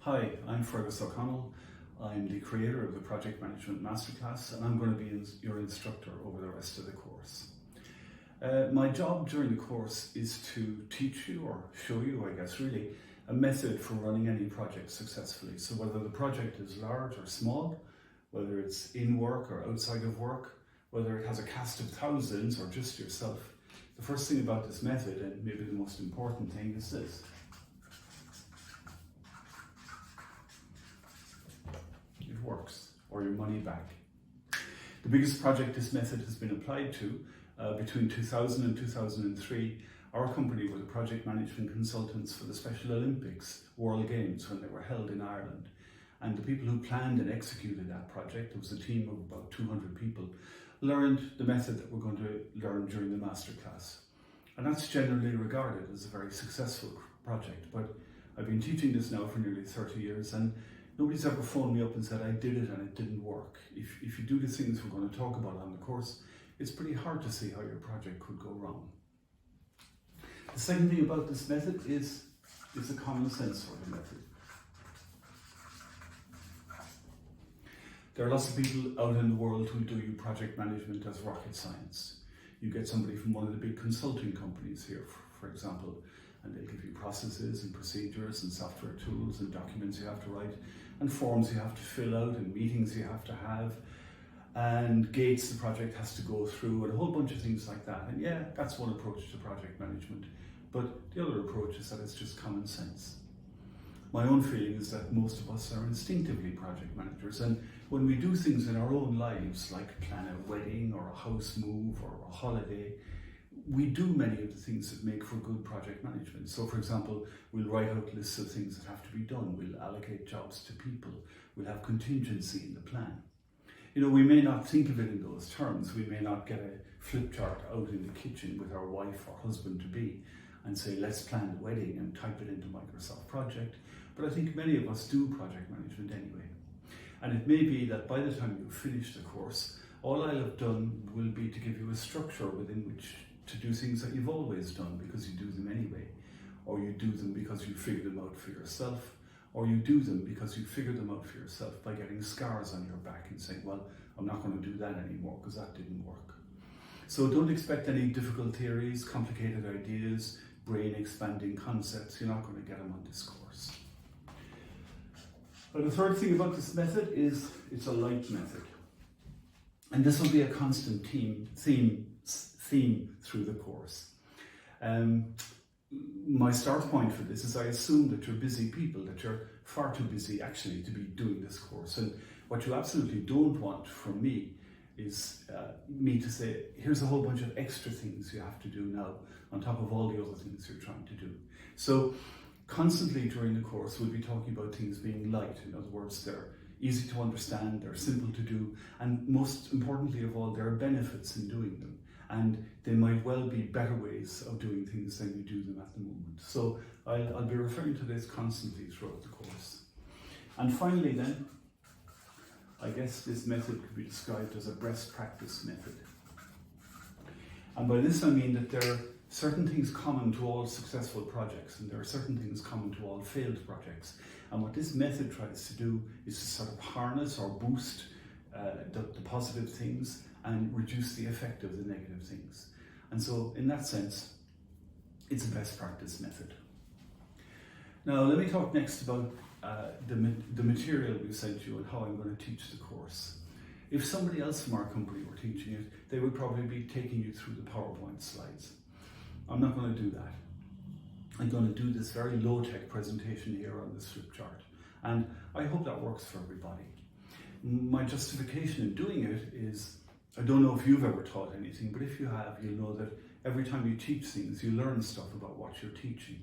Hi, I'm Fergus O'Connell. I'm the creator of the Project Management Masterclass, and I'm going to be your instructor over the rest of the course. My job during the course is to teach you, or show you, I guess really, a method for running any project successfully. So whether the project is large or small, whether it's in work or outside of work, whether it has a cast of thousands or just yourself, the first thing about this method, and maybe the most important thing, is this. It works, or your money back. The biggest project this method has been applied to, between 2000 and 2003, our company were the project management consultants for the Special Olympics World Games when they were held in Ireland. And the people who planned and executed that project, it was a team of about 200 people, learned the method that we're going to learn during the masterclass. And that's generally regarded as a very successful project. But I've been teaching this now for nearly 30 years, and nobody's ever phoned me up and said, I did it and it didn't work. If you do the things we're going to talk about on the course, it's pretty hard to see how your project could go wrong. The second thing about this method is it's a common sense sort of method. There are lots of people out in the world who do project management as rocket science. You get somebody from one of the big consulting companies here, for example, and they'll give you processes and procedures and software tools and documents you have to write and forms you have to fill out and meetings you have to have and gates the project has to go through and a whole bunch of things like that. And yeah, that's one approach to project management. But the other approach is that it's just common sense. My own feeling is that most of us are instinctively project managers, and when we do things in our own lives, like plan a wedding or a house move or a holiday, we do many of the things that make for good project management. So for example, we'll write out lists of things that have to be done, we'll allocate jobs to people, we'll have contingency in the plan. You know, we may not think of it in those terms, we may not get a flip chart out in the kitchen with our wife or husband to be and say, let's plan the wedding and type it into Microsoft Project. But I think many of us do project management anyway. And it may be that by the time you finish the course, all I'll have done will be to give you a structure within which to do things that you've always done because you do them anyway. Or you do them because you figure them out for yourself. Or you do them because you figure them out for yourself by getting scars on your back and saying, well, I'm not going to do that anymore because that didn't work. So don't expect any difficult theories, complicated ideas, brain expanding concepts. You're not going to get them on this course. But the third thing about this method is it's a light method. And this will be a constant theme through the course. My start point for this is I assume that you're busy people, that you're far too busy actually to be doing this course. And what you absolutely don't want from me is me to say, here's a whole bunch of extra things you have to do now on top of all the other things you're trying to do. So constantly during the course we'll be talking about things being light. In other words, they're easy to understand, they're simple to do, and most importantly of all, there are benefits in doing them. And they might well be better ways of doing things than you do them at the moment. So I'll be referring to this constantly throughout the course. And finally then, I guess this method could be described as a best practice method. And by this I mean that there are certain things common to all successful projects, and there are certain things common to all failed projects. And what this method tries to do is to sort of harness or boost the positive things and reduce the effect of the negative things. And so in that sense, it's a best practice method. Now let me talk next about the material we sent you and how I'm going to teach the course. If somebody else from our company were teaching it, they would probably be taking you through the PowerPoint slides. I'm not going to do that. I'm going to do this very low-tech presentation here on this flip chart. And I hope that works for everybody. My justification in doing it is, I don't know if you've ever taught anything, but if you have, you'll know that every time you teach things, you learn stuff about what you're teaching.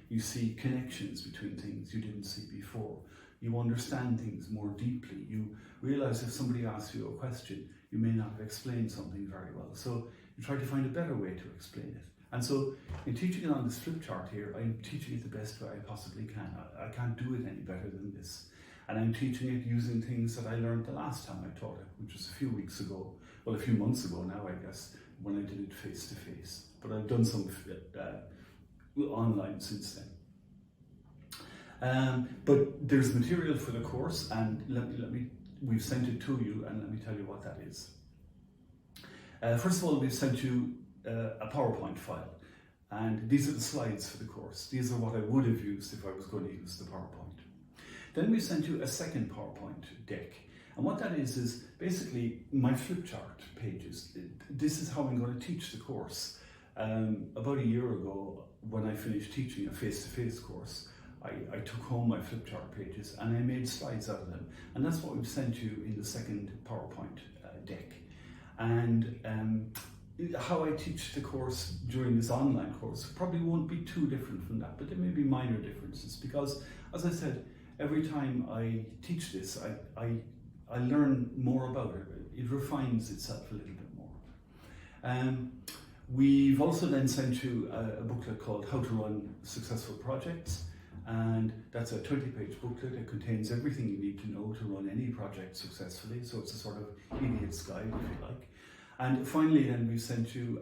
You see connections between things you didn't see before. You understand things more deeply. You realize if somebody asks you a question, you may not have explained something very well. So you try to find a better way to explain it. And so in teaching it on this flip chart here, I'm teaching it the best way I possibly can. I can't do it any better than this. And I'm teaching it using things that I learned the last time I taught it, which was a few weeks ago, well, a few months ago now, I guess, when I did it face to face. But I've done some online since then. But there's material for the course, and we've sent it to you, and let me tell you what that is. First of all, we've sent you a PowerPoint file, and these are the slides for the course. These are what I would have used if I was going to use the PowerPoint. Then we sent you a second PowerPoint deck, and what that is basically my flip chart pages. This is how I'm going to teach the course. About a year ago, when I finished teaching a face-to-face course, I took home my flip chart pages and I made slides out of them, and that's what we've sent you in the second PowerPoint deck. And how I teach the course during this online course probably won't be too different from that, but there may be minor differences because, as I said, every time I teach this, I learn more about it. It refines itself a little bit more. We've also then sent you a booklet called How to Run Successful Projects, and that's a 20-page booklet. It contains everything you need to know to run any project successfully, so it's a sort of idiot's guide, if you like. And finally then we sent you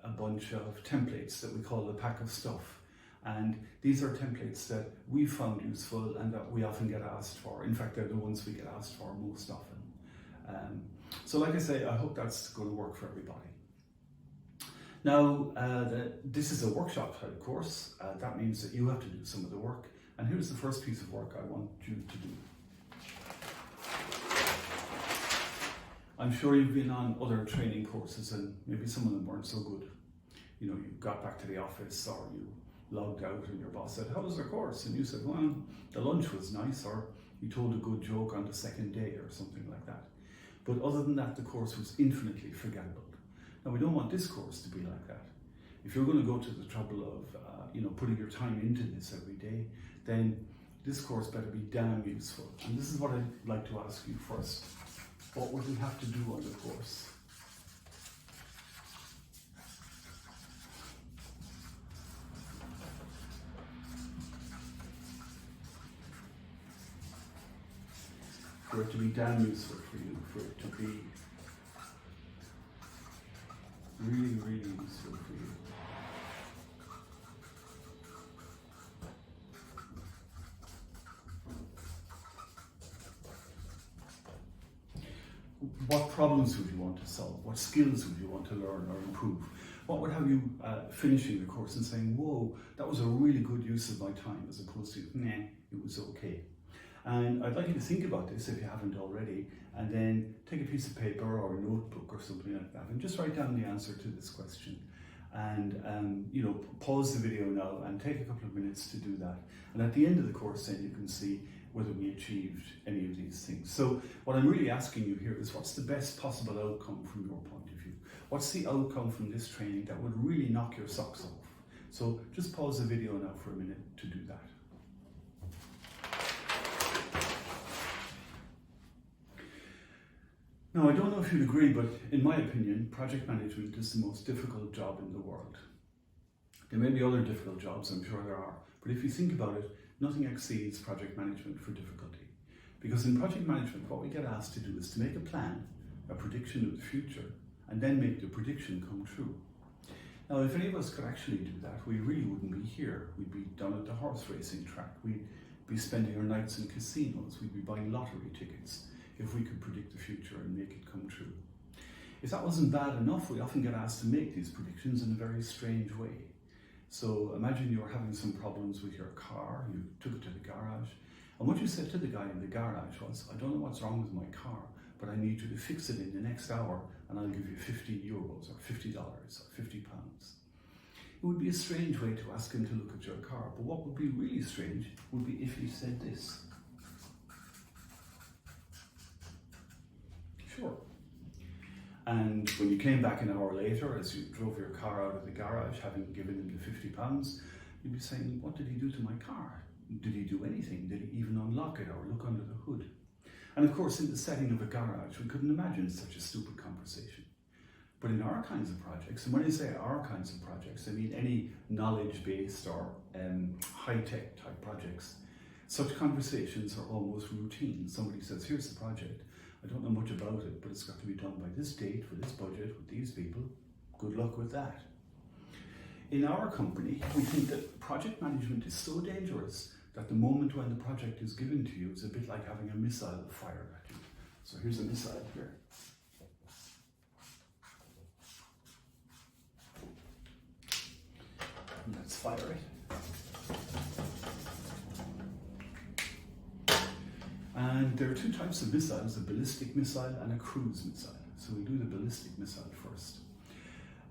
a bunch of templates that we call the pack of stuff. And these are templates that we found useful and that we often get asked for. In fact, they're the ones we get asked for most often. So like I say, I hope that's going to work for everybody. Now, this is a workshop type course. That means that you have to do some of the work. And here's the first piece of work I want you to do. I'm sure you've been on other training courses and maybe some of them weren't so good. You know, you got back to the office or you logged out and your boss said, how was the course? And you said, well, the lunch was nice, or you told a good joke on the second day or something like that. But other than that, the course was infinitely forgettable. Now, we don't want this course to be like that. If you're going to go to the trouble of putting your time into this every day, then this course better be damn useful. And this is what I'd like to ask you first. What would we have to do on the course? For it to be damn useful for you, for it to be really, really useful for you. What problems would you want to solve? What skills would you want to learn or improve? What would have you finishing the course and saying, whoa, that was a really good use of my time, as opposed to, nah, it was okay. And I'd like you to think about this if you haven't already, and then take a piece of paper or a notebook or something like that and just write down the answer to this question. And pause the video now and take a couple of minutes to do that. And at the end of the course then you can see whether we achieved any of these things. So what I'm really asking you here is, what's the best possible outcome from your point of view? What's the outcome from this training that would really knock your socks off? So just pause the video now for a minute to do that. Now, I don't know if you'd agree, but in my opinion, project management is the most difficult job in the world. There may be other difficult jobs, I'm sure there are, but if you think about it, nothing exceeds project management for difficulty. Because in project management, what we get asked to do is to make a plan, a prediction of the future, and then make the prediction come true. Now, if any of us could actually do that, we really wouldn't be here. We'd be down at the horse racing track. We'd be spending our nights in casinos. We'd be buying lottery tickets if we could predict the future and make it come true. If that wasn't bad enough, we often get asked to make these predictions in a very strange way. So imagine you were having some problems with your car, you took it to the garage, and what you said to the guy in the garage was, I don't know what's wrong with my car, but I need you to fix it in the next hour and I'll give you €50 or $50 or £50. It would be a strange way to ask him to look at your car, but what would be really strange would be if he said this. Sure. And when you came back an hour later, as you drove your car out of the garage, having given him the £50, you'd be saying, what did he do to my car? Did he do anything? Did he even unlock it or look under the hood? And of course, in the setting of a garage, we couldn't imagine such a stupid conversation. But in our kinds of projects, and when I say our kinds of projects, I mean any knowledge-based or high-tech type projects, such conversations are almost routine. Somebody says, here's the project. I don't know much about it, but it's got to be done by this date, for this budget, with these people. Good luck with that. In our company, we think that project management is so dangerous that the moment when the project is given to you is a bit like having a missile fired at you. So here's a missile here. And let's fire it. And there are two types of missiles, a ballistic missile and a cruise missile. So we'll do the ballistic missile first.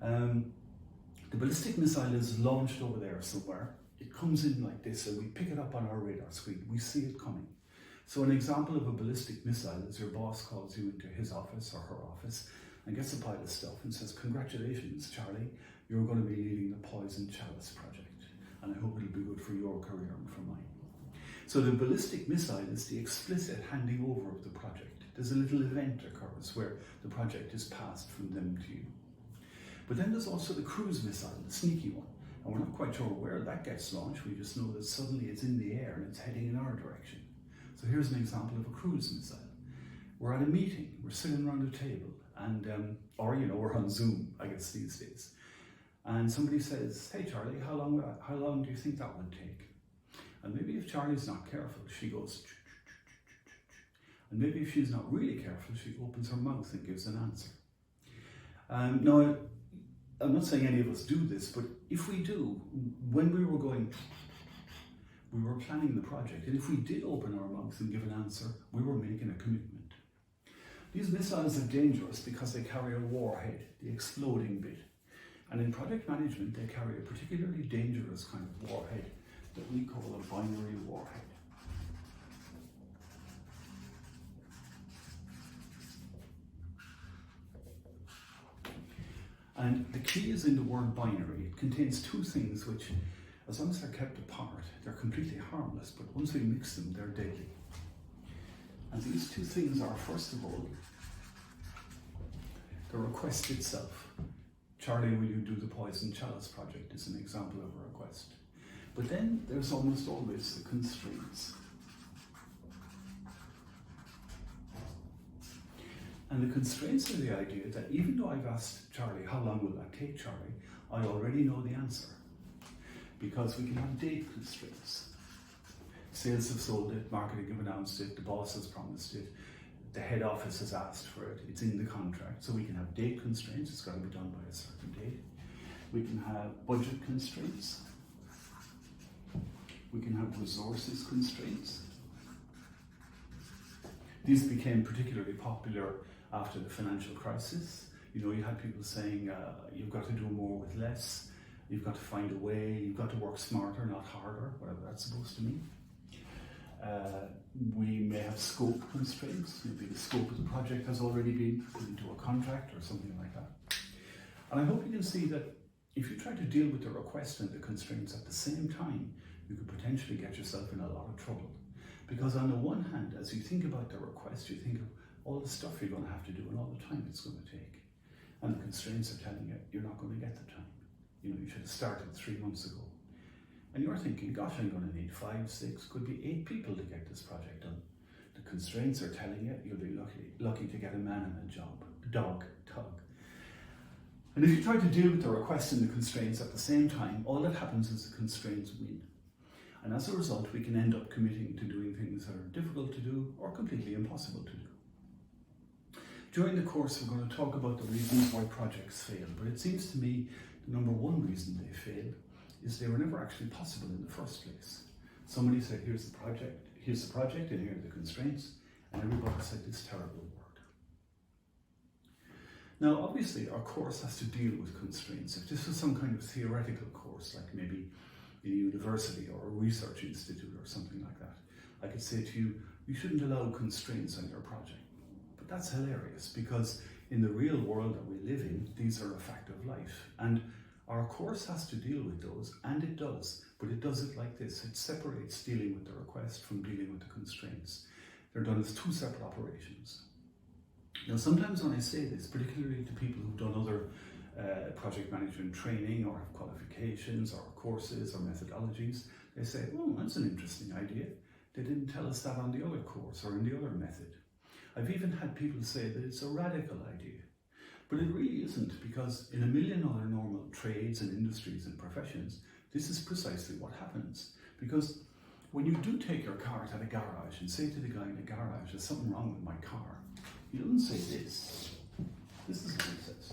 The ballistic missile is launched over there somewhere. It comes in like this and we pick it up on our radar screen. We see it coming. So an example of a ballistic missile is your boss calls you into his office or her office and gets a pile of stuff and says, "Congratulations, Charlie, you're going to be leading the Poison Chalice project. And I hope it'll be good for your career and for mine." So the ballistic missile is the explicit handing over of the project. There's a little event occurs where the project is passed from them to you. But then there's also the cruise missile, the sneaky one. And we're not quite sure where that gets launched. We just know that suddenly it's in the air and it's heading in our direction. So here's an example of a cruise missile. We're at a meeting, we're sitting around a table, and or we're on Zoom, I guess these days. And somebody says, "Hey Charlie, how long do you think that would take?" And maybe if Charlie's not careful, she goes, and maybe if she's not really careful, she opens her mouth and gives an answer. Now, I'm not saying any of us do this, but if we do, when we were planning the project, and if we did open our mouth and give an answer, we were making a commitment. These missiles are dangerous because they carry a warhead, the exploding bit. And in project management, they carry a particularly dangerous kind of warhead that we call a binary warhead. And the key is in the word binary. It contains two things which, as long as they're kept apart, they're completely harmless, but once we mix them, they're deadly. And these two things are, first of all, the request itself. "Charlie, will you do the Poison Chalice project?" is an example of a request. But then there's almost always the constraints. And the constraints are the idea that even though I've asked Charlie, "How long will that take, Charlie?" I already know the answer. Because we can have date constraints. Sales have sold it, marketing have announced it, the boss has promised it, the head office has asked for it, it's in the contract. So we can have date constraints, it's got to be done by a certain date. We can have budget constraints. We can have resources constraints. These became particularly popular after the financial crisis. You had people saying, you've got to do more with less, you've got to find a way, you've got to work smarter, not harder, whatever that's supposed to mean. We may have scope constraints. Maybe the scope of the project has already been put into a contract or something like that. And I hope you can see that if you try to deal with the request and the constraints at the same time, you could potentially get yourself in a lot of trouble. Because on the one hand, as you think about the request, you think of all the stuff you're going to have to do and all the time it's going to take. And the constraints are telling you you're not going to get the time. You should have started 3 months ago. And you're thinking, gosh, I'm going to need 5, 6, could be 8 people to get this project done. The constraints are telling you you'll be lucky to get a man and a dog. And if you try to deal with the request and the constraints at the same time, all that happens is the constraints win. And as a result, we can end up committing to doing things that are difficult to do or completely impossible to do. During the course, we're going to talk about the reasons why projects fail, but it seems to me the number one reason they fail is they were never actually possible in the first place. Somebody said, here's the project, and here are the constraints, and everybody said this terrible word. Now, obviously, our course has to deal with constraints. If this was some kind of theoretical course, like maybe in a university or a research institute or something like that, I could say to you, you shouldn't allow constraints on your project. But that's hilarious, because in the real world that we live in, these are a fact of life. And our course has to deal with those, and it does, but it does it like this. It separates dealing with the request from dealing with the constraints. They're done as two separate operations. Now, sometimes when I say this, particularly to people who've done other project management training or have qualifications or courses or methodologies, they say, oh, that's an interesting idea. They didn't tell us that on the other course or in the other method. I've even had people say that it's a radical idea. But it really isn't, because in a million other normal trades and industries and professions, this is precisely what happens. Because when you do take your car to the garage and say to the guy in the garage, there's something wrong with my car, he doesn't say this. This is what he says.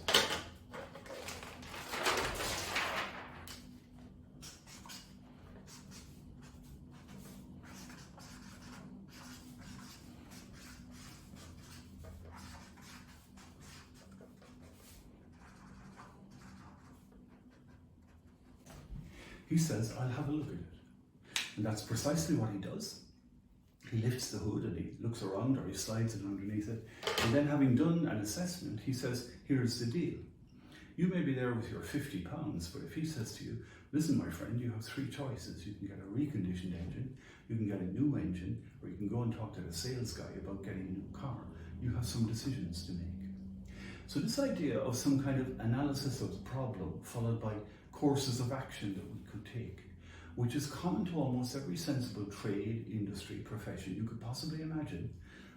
He says, I'll have a look at it. And that's precisely what he does. He lifts the hood and he looks around, or he slides it underneath it. And then, having done an assessment, he says, here's the deal. You may be there with your £50, but if he says to you, listen, my friend, you have three choices. You can get a reconditioned engine, you can get a new engine, or you can go and talk to the sales guy about getting a new car. You have some decisions to make. So this idea of some kind of analysis of the problem, followed by courses of action that we could take, which is common to almost every sensible trade, industry, profession you could possibly imagine,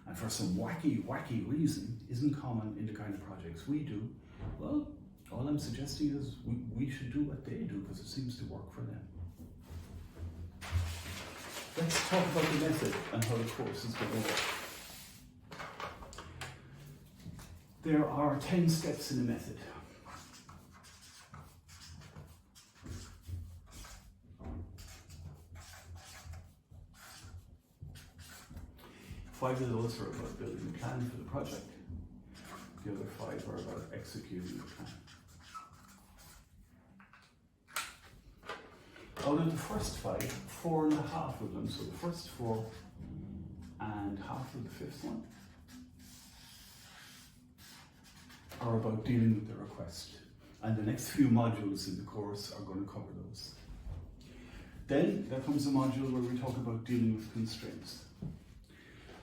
and for some wacky reason isn't common in the kind of projects we do, well, all I'm suggesting is we should do what they do because it seems to work for them. Let's talk about the method and how the course is going to work. There are 10 steps in the method. 5 of those are about building a plan for the project. The other 5 are about executing the plan. Out of the first 5, 4.5 of them, so the first 4 and half of the 5th one, are about dealing with the request. And the next few modules in the course are going to cover those. Then there comes a module where we talk about dealing with constraints.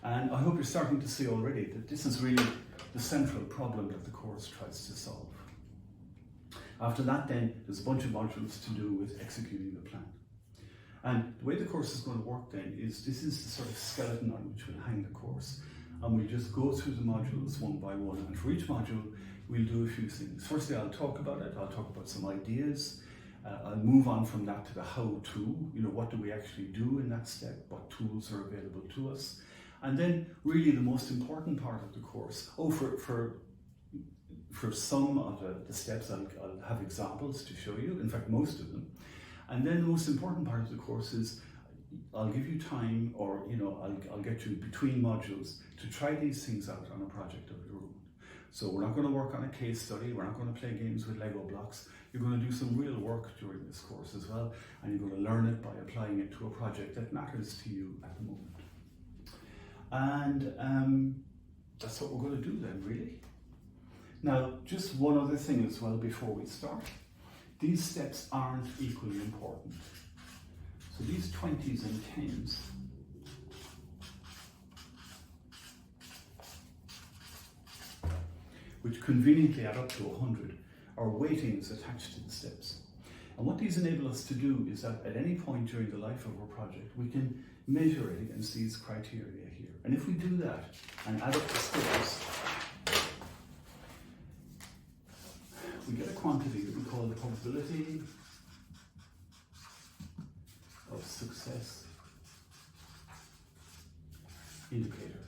And I hope you're starting to see already that this is really the central problem that the course tries to solve. After that, then, there's a bunch of modules to do with executing the plan. And the way the course is going to work then is, this is the sort of skeleton on which we'll hang the course. And we'll just go through the modules one by one. And for each module, we'll do a few things. Firstly, I'll talk about it. I'll talk about some ideas. I'll move on from that to the how-to. What do we actually do in that step? What tools are available to us? And then, really, the most important part of the course. For some of the steps, I'll have examples to show you. In fact, most of them. And then the most important part of the course is I'll give you time, or I'll get you between modules to try these things out on a project of your own. So we're not going to work on a case study. We're not going to play games with Lego blocks. You're going to do some real work during this course as well, and you're going to learn it by applying it to a project that matters to you at the moment. And that's what we're going to do then, really. Now, just one other thing as well before we start. These steps aren't equally important. So these 20s and 10s which conveniently add up to 100, are weightings attached to the steps. And what these enable us to do is that at any point during the life of our project, we can measure it against these criteria here. And if we do that and add up the steps, we get a quantity that we call the probability of success indicator,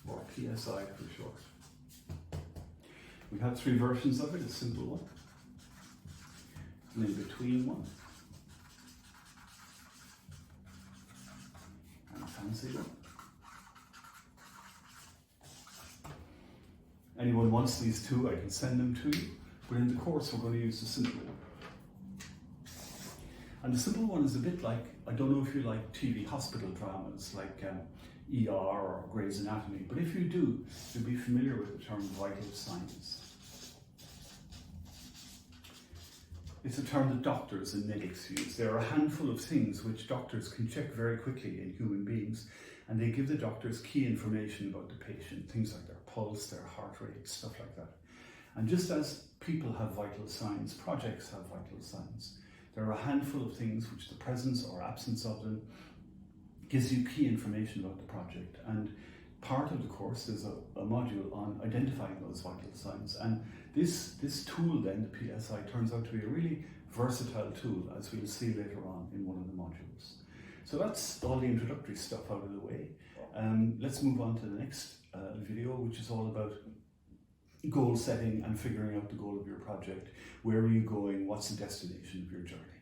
or PSI for short. We have 3 versions of it: a simple one, an in-between one, and a fancy one. Anyone wants these 2, I can send them to you, but in the course we're going to use the simple one. And the simple one is a bit like, I don't know if you like TV hospital dramas like ER or Grey's Anatomy, but if you do, you'll be familiar with the term vital signs. It's a term that doctors and medics use. There are a handful of things which doctors can check very quickly in human beings, and they give the doctors key information about the patient, things like their pulse, their heart rate, stuff like that. And just as people have vital signs, projects have vital signs. There are a handful of things which the presence or absence of them gives you key information about the project. And part of the course is a module on identifying those vital signs. And this tool then, the PSI, turns out to be a really versatile tool, as we'll see later on in one of the modules. So that's all the introductory stuff out of the way. Let's move on to the next video, which is all about goal setting and figuring out the goal of your project. Where are you going? What's the destination of your journey?